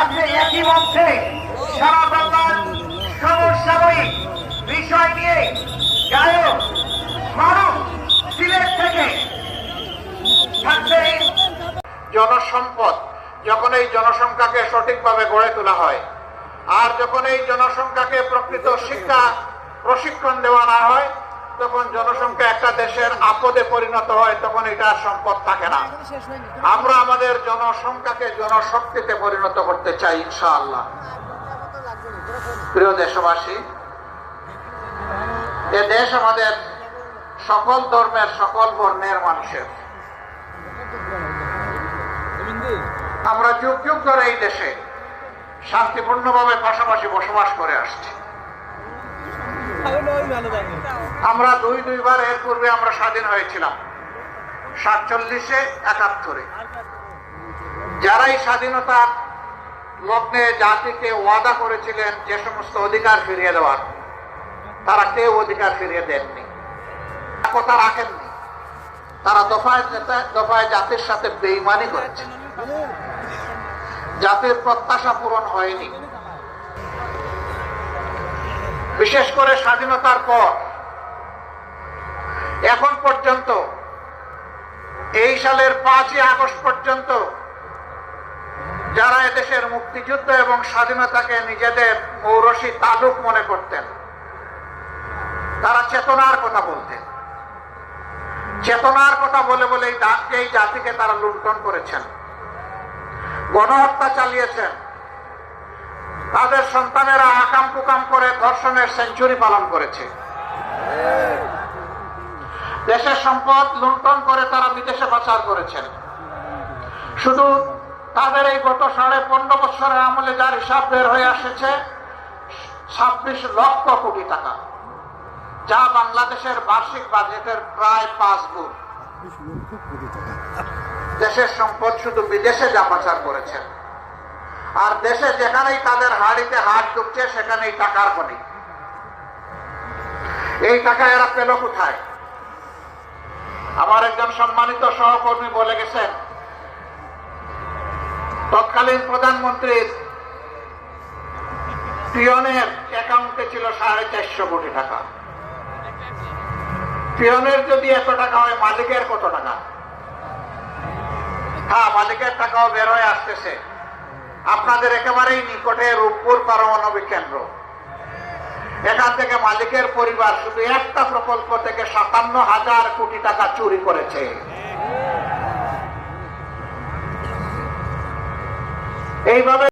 আজকে একই মঞ্চে সারা বাংলার সমসাময়িক বিষয় নিয়ে গায়ক মানুষ সিলেট থেকে থাকবে। জনসম্পদ যখন এই জনসংখ্যাকে সঠিকভাবে গড়ে তোলা হয়, আর যখন এই জনসংখ্যাকে প্রকৃত শিক্ষা প্রশিক্ষণ দেওয়া না হয়, তখন জনসংখ্যা একটা দেশের আপদে পরিণত হয়, তখন এটা সম্পদ থাকে না। আমরা আমাদের জনসংখ্যাকে জনশক্তিতে পরিণত করতে চাই ইনশাআল্লাহ। প্রিয় দেশবাসী, এ দেশ আমাদের সকল ধর্মের সকল বর্ণের মানুষের। আমরা যুগ যুগ ধরে এই দেশে শান্তিপূর্ণভাবে পাশাপাশি বসবাস করে আসছি। আমরা দুইবার এর পূর্বে আমরা স্বাধীন হয়েছিলাম, 47-এ, 71-এ। যারাই স্বাধীনতার লগ্নে জাতিকে ওয়াদা করেছিলেন যে সমস্ত অধিকার ফিরিয়ে দেওয়ার, তারা কেউ অধিকার ফিরিয়ে দেননি, কথা রাখেননি। তারা দফায় দফায় জাতির সাথে বেঈমানি করেছে। জাতির প্রত্যাশা পূরণ হয়নি। বিশেষ করে স্বাধীনতার পর এখন পর্যন্ত, এই সালের 5ই আগস্ট পর্যন্ত যারা এদেশের মুক্তিযুদ্ধ এবং স্বাধীনতাকে নিজেদের মৌরসী তালুক মনে করতেন, তারা চেতনার কথা বলতেন। চেতনার কথা বলে বলে এই জাতিকে তারা লুণ্ঠন করেছেন, গণহত্যা চালিয়েছেন। তাদের সন্তানেরা আকাম কুকাম করে ধর্ষণের সেঞ্চুরি পালন করেছে। দেশের সম্পদ লুণ্ঠন করে তারা বিদেশে পাচার করেছেন। শুধু তাদের এই গত 15.5 বছরের আমলে যার হিসাব বের হয়ে আসছে 26 লক্ষ কোটি টাকা, যা বাংলাদেশের বার্ষিক বাজেটের প্রায় 5 গুণ। দেশের সম্পদ শুধু বিদেশে যা পাচার করেছেন, আর দেশে যেখানেই তাদের হাড়িতে হাত ঢুকছে সেখানেই টাকার খনি। এই টাকা এরা পেল কোথায়? আমার একজন সম্মানিত সহকর্মী বলে গেছেন, তৎকালীন প্রধানমন্ত্রীর পিয়নের অ্যাকাউন্টে ছিল 450 কোটি টাকা। পিয়নের যদি এত টাকা হয়, মালিকের কত টাকা? হ্যাঁ, মালিকের টাকাও বের হয়ে আসতেছে। আপনাদের একেবারেই নিকটে রূপপুর পারমাণবিক কেন্দ্র, এখান থেকে মালিকের পরিবার শুধু একটা প্রকল্প থেকে 57,000 কোটি টাকা চুরি করেছে। এইভাবে